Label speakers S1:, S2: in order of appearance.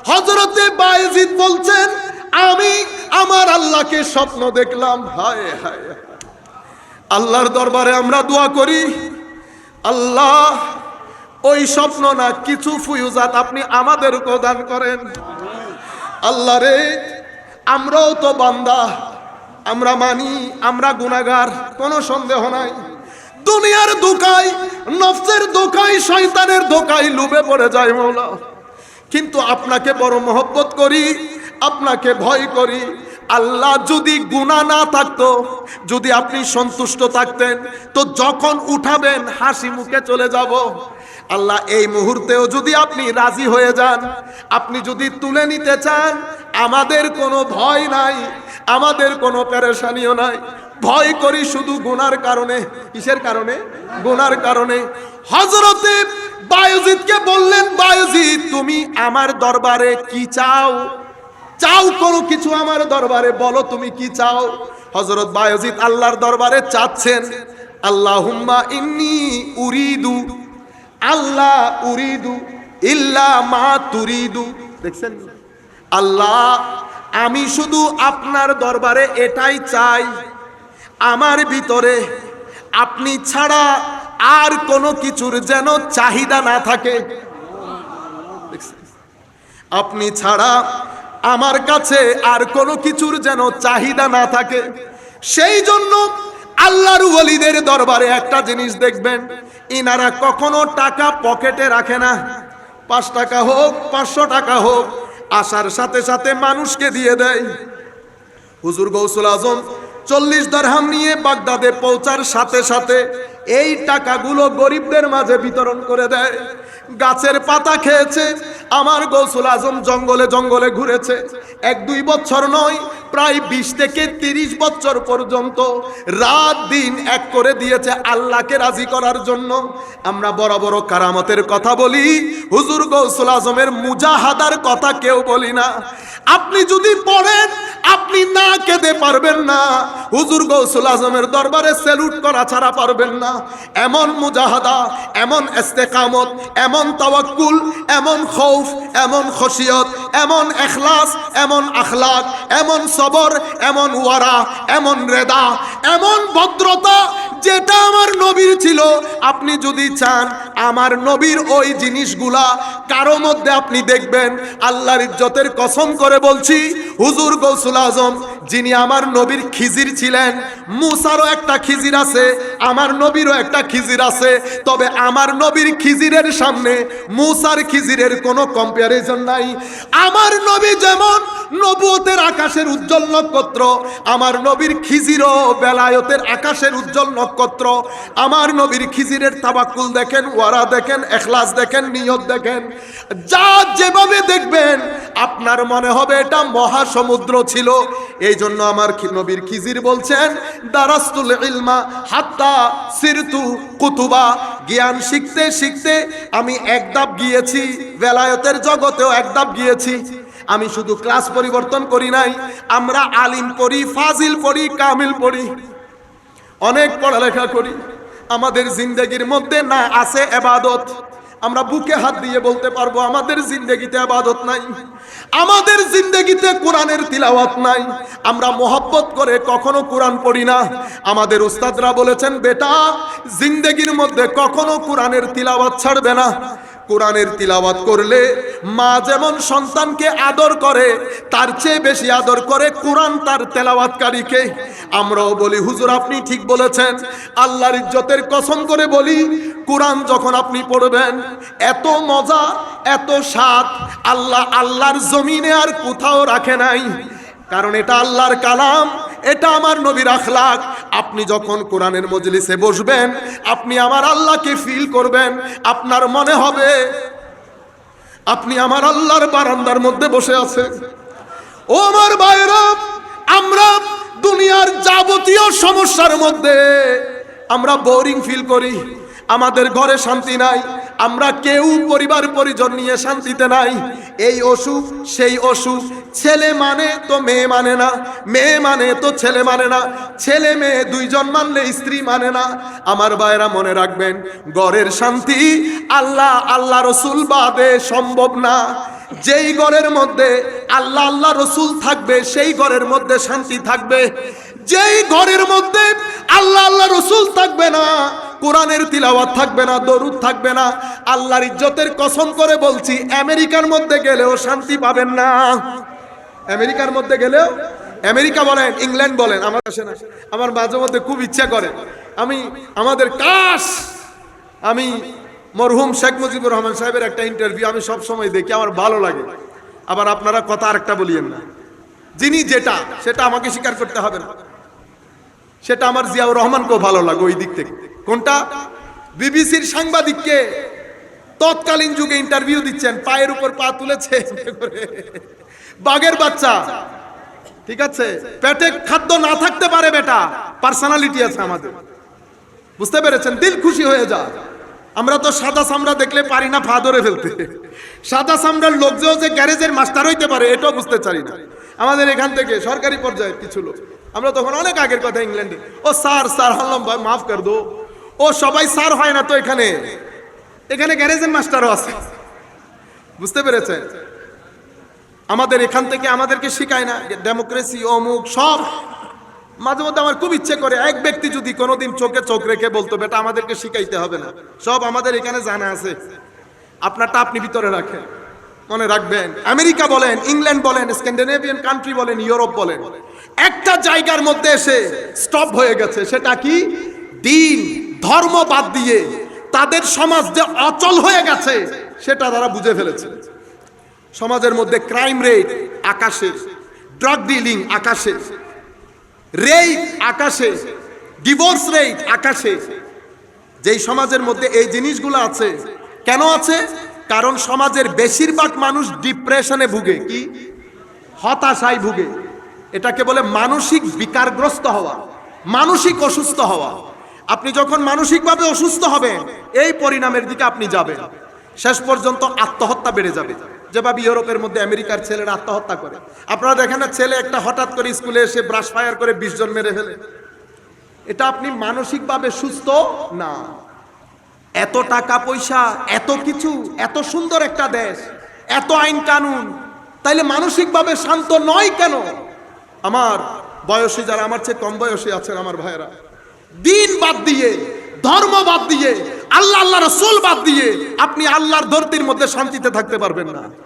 S1: হযরতে বায়েজিদ বলছেন, আমি আমার আল্লাহকে স্বপ্ন দেখলাম। হায় হায়, আল্লাহর দরবারে আমরা দোয়া করি, আল্লাহ ওই স্বপ্ন না, কিছু ফুয়ুজাত আপনি আমাদেরকে দান করেন। আল্লাহ রে, আমরাও তো বান্দা, আমরা মানি আমরা গুনাহগার, কোনো সন্দেহ নাই। দুনিয়ার ধোঁকায়, নফসের ধোঁকায়, শয়তানের ধোঁকায় লোভে পড়ে যায় মাওলা। কিন্তু আপনাকে বড় মহব্বত করি, আপনাকে ভয় করি। আল্লাহ যদি গুনাহ না থাকতো, যদি আপনি সন্তুষ্ট থাকতেন, তো যখন উঠাবেন হাসি মুখে চলে যাব। আল্লাহ এই মুহূর্তেও যদি আপনি রাজি হয়ে যান, আপনি যদি তুলে নিতে চান, আমাদের কোনো ভয় নাই, আমাদের কোনো পেরেশানিও নাই। ভয় করি শুধু গুনার কারণে। কিসের কারণে? গুনার কারণে। হযরতে বায়েজিদকে বললেন, বায়েজিদ তুমি আমার দরবারে কি চাও? চাও কোনো কিছু আমার দরবারে, বলো তুমি কি চাও। হযরত বায়েজিদ আল্লাহর দরবারে চাচ্ছেন, আল্লাহুম্মা ইন্নী উরিদু, আল্লাহ উরিদু ইল্লা মা তুরিদু। দেখছেন, আল্লাহ আমি শুধু আপনার দরবারে এটাই চাই, আমার ভিতরে আপনি ছাড়া আর কোনো কিছুর যেন চাহিদা না থাকে। আপনি ছাড়া আমার কাছে আর কোনো কিছুর যেন চাহিদা না থাকে। সেই জন্য আল্লাহর ওলিদের দরবারে একটা জিনিস দেখবেন, ইনারা কখনো টাকা পকেটে রাখে না। 5 টাকা হোক, 500 টাকা হোক, আসার সাথে সাথে মানুষকে দিয়ে দেয়। হুজুর গৌসুল আজম 40 দিরহাম নিয়ে বাগদাদে পৌঁছার সাথে সাথে এই টাকাগুলো গরিবদের মাঝে বিতরণ করে দেয়। গাছের পাতা খেয়েছে আমার গৌসুল আজম, জঙ্গলে জঙ্গলে ঘুরেছে। 1-2 বছর নয়, প্রায় 20 থেকে 30 বছর পর্যন্ত রাত দিন এক করে দিয়েছে আল্লাহকে রাজি করার জন্য। আমরা বড় বড় কারামতের কথা বলি, হুজুর গৌসুল আজমের মুজাহাদার কথা কেউ বলি না। আপনি যদি পড়েন, আপনি না কেঁদে পারবেন না। হুজুর গৌসুল আজমের দরবারে স্যালুট করা ছাড়া পারবেন না। এমন মুজাহাদা, এমন ইস্তেকামত, এমন তাওয়াক্কুল, এমন খৌফ, এমন খশিয়ত, এমন ইখলাস, এমন আখলাক, এমন সবর, এমন ওয়ারা, এমন রেদা, এমন ভদ্রতা যেটা আমার নবীর ছিল। আপনি যদি চান আমার নবীর ওই জিনিসগুলা কারো মধ্যে আপনি দেখবেন। আল্লাহর ইজ্জতের কসম করে বলছি, হুজুর গৌসুল আজম যিনি আমার নবীর খিজির ছিলেন, মুসারও একটা খিজির আছে, আমার নবীরও একটা খিজির আছে। তবে আমার নবীর খিজিরের সামনে মুসার খিজিরের কোনো কম্প্যারিজন নাই। আমার নবী যেমন নবুয়তের আকাশের উজ্জ্বল নক্ষত্র, আমার নবীর খিজিরও বেলায়েতের আকাশের উজ্জ্বল নক্ষত্র। আমার নবীর খিজিরের তাওয়াক্কুল দেখেন, ওয়ারা দেখেন, ইখলাস দেখেন, নিয়ত দেখেন। যা যেভাবে দেখবেন আপনার মনে হবে এটা মহাসমুদ্র ছিল। এই জন্য আমার নবীর খিজির বলছেন, দারাস্তুল ইলমা হাত্তা সিরতু কুতুবা। জ্ঞান শিখতে শিখতে আমি এক ধাপ গিয়েছি, বেলায়েতের জগতেও এক ধাপ গিয়েছি। আমি শুধু ক্লাস পরিবর্তন করি নাই, আমরা আলিম পড়ি, ফাজিল পড়ি, কামিল পড়ি, অনেক পড়ালেখা করি। আমাদের জিন্দেগির মধ্যে না আছে ইবাদত। আমরা বুকে হাত দিয়ে বলতে পারবো আমাদের জিন্দেগিতে ইবাদত নাই, আমাদের জিন্দেগিতে কোরআনের তিলাওয়াত নাই। আমরা মোহাব্বত করে কখনো কোরআন পড়ি না। আমাদের উস্তাদরা বলেছেন, বেটা জিন্দেগির মধ্যে কখনো কোরআনের তিলাওয়াত ছাড়বে না। কোরআনের তিলাওয়াত করলে মা যেমন সন্তানকে আদর করে, তার চেয়ে বেশি আদর করে কোরআন তার তেলাওয়াতকারীকে। আমরাও বলি, হুজুর আপনি ঠিক বলেছেন। আল্লাহর ইজ্জতের কসম করে বলি, কোরআন যখন আপনি পড়বেন, এত মজা, এত স্বাদ আল্লাহ আল্লাহর জমিনে আর কোথাও রাখে নাই। কারণ এটা আল্লাহর কালাম, এটা আমার নবীর আখলাক। আপনি যখন কোরআনের মজলিসে বসবেন, আপনি আমার আল্লাহকে ফিল করবেন। আপনার মনে হবে আপনি আমার আল্লাহর বারান্দার মধ্যে বসে আছেন। ও আমার ভাইরা, আমরা দুনিয়ার যাবতীয় সমস্যার মধ্যে আমরা বোরিং ফিল করি, আমাদের ঘরে শান্তি নাই, আমরা কেউ পরিবার পরিজন নিয়ে শান্তিতে নাই। এই অসুখ সেই অসুখ, ছেলে মানে তো মেয়ে মানে না, মেয়ে মানে তো ছেলে মানে না, ছেলে মেয়ে দুইজন মানলে স্ত্রী মানে না। আমার ভাইরা মনে রাখবেন, ঘরের শান্তি আল্লাহ আল্লাহ রসুল বাদে সম্ভব না। যেই ঘরের মধ্যে আল্লাহ আল্লাহ রসুল থাকবে সেই ঘরের মধ্যে শান্তি থাকবে। যেই ঘরের মধ্যে আল্লাহ আল্লাহ রসুল থাকবে না, কোরআনের তিলাওয়াত থাকবে না, দরুদ থাকবে না, আল্লাহর ইজ্জতের কসম করে বলছি আমেরিকার মধ্যে গেলেও শান্তি পাবেন না। আমেরিকার মধ্যে গেলেও, আমেরিকা বলেন, ইংল্যান্ড বলেন, আমার আসে না, আমার মাঝে মধ্যে খুব ইচ্ছা করে আমাদের আমি মরহুম শেখ মুজিবুর রহমান সাহেবের একটা ইন্টারভিউ আমি সব সময় দেখি, আমার ভালো লাগে। আবার আপনারা কথা আরেকটা বলিয়েন না, যিনি যেটা সেটা আমাকে স্বীকার করতে হবে না, সেটা আমার জিয়াউর রহমানকেও ভালো লাগে ওই দিক থেকে। কোনটা? বিবিসির সাংবাদিককে তৎকালীন যুগে ইন্টারভিউ দিচ্ছেন, পায়ের উপর পা তুলেছে, বাঘের বাচ্চা, ঠিক আছে, পেটে খাদ্য না থাকতে পারে, বেটা পার্সোনালিটি আছে আমাদের, বুঝতে পেরেছেন? দিল খুশি হয়ে যায়। আমরা তো সাদা চামড়া দেখলে পারি না পা ধরে ফেলতে, সাদা চামড়ার লোক যে গ্যারেজের মাস্টার হইতে পারে এটাও বুঝতে পারি না। আমাদের এখান থেকে সরকারি পর্যায়ে কিছু লোক, আমরা তখন অনেক আগের কথা, ইংল্যান্ডে, ও স্যার স্যার হলাম ভাই মাফ কর দো, ও সবাই স্যার হয় না তো, এখানে গ্যারেজের মাস্টারও আছে, বুঝতে পেরেছেন? আমাদের এখান থেকে আমাদেরকে শিখায় না ডেমোক্রেসি অমুক সব। মাঝে মধ্যে আমার খুব ইচ্ছে করে এক ব্যক্তি যদি কোনোদিন চোখে চোখ রেখে বলতো বেটা আমাদেরকে শিখাইতে হবে না, সব আমাদের এখানে জানা আছে, আপনারটা আপনি ভিতরে রাখেন। মনে রাখবেন, আমেরিকা বলেন, ইংল্যান্ড বলেন, স্ক্যান্ডিনেভিয়ান কান্ট্রি বলেন, ইউরোপ বলেন, একটা জায়গার মধ্যে এসে স্টপ হয়ে গেছে। সেটা কি? দিন ধর্ম বাদ দিয়ে তাদের সমাজ যে অচল হয়ে গেছে সেটা তারা বুঝে ফেলেছে। সমাজের মধ্যে ক্রাইম রেট আকাশে, ড্রাগ ডিলিং আকাশে, রেপ আকাশে, ডিভোর্স রেট আকাশে। যেই সমাজের মধ্যে এই জিনিসগুলো আছে, কেন আছে? কারণ সমাজের বেশিরভাগ মানুষ ডিপ্রেশনে ভুগে, কি হতাশায় ভুগে। এটাকে বলে মানসিক বিকারগ্রস্ত হওয়া, মানসিক অসুস্থ হওয়া। আপনি যখন মানসিকভাবে অসুস্থ হবেন এই পরিণামের দিকে আপনি যাবেন, শেষ পর্যন্ত আত্মহত্যা বেড়ে যাবে। যেভাবে ইউরোপের মধ্যে আমেরিকার ছেলেরা আত্মহত্যা করে, আপনারা দেখেন না, ছেলে একটা হঠাৎ করে স্কুলে এসে ব্রাশ ফায়ার করে 20 জন মেরে ফেলে। এটা আপনি মানসিকভাবে সুস্থ না। এত টাকা পয়সা, এত কিছু, এত সুন্দর একটা দেশ, এত আইন কানুন, তাইলে মানসিকভাবে শান্ত নয় কেন? আমার বয়সী যারা আমার চেয়ে কম বয়সী আছেন আমার ভাইয়েরা, দিন বাদ দিয়ে, ধর্ম বাদ দিয়ে, আল্লাহ আল্লাহ রাসূল বাদ দিয়ে আপনি আল্লাহর ধরতির মধ্যে শান্তিতে থাকতে পারবেন না।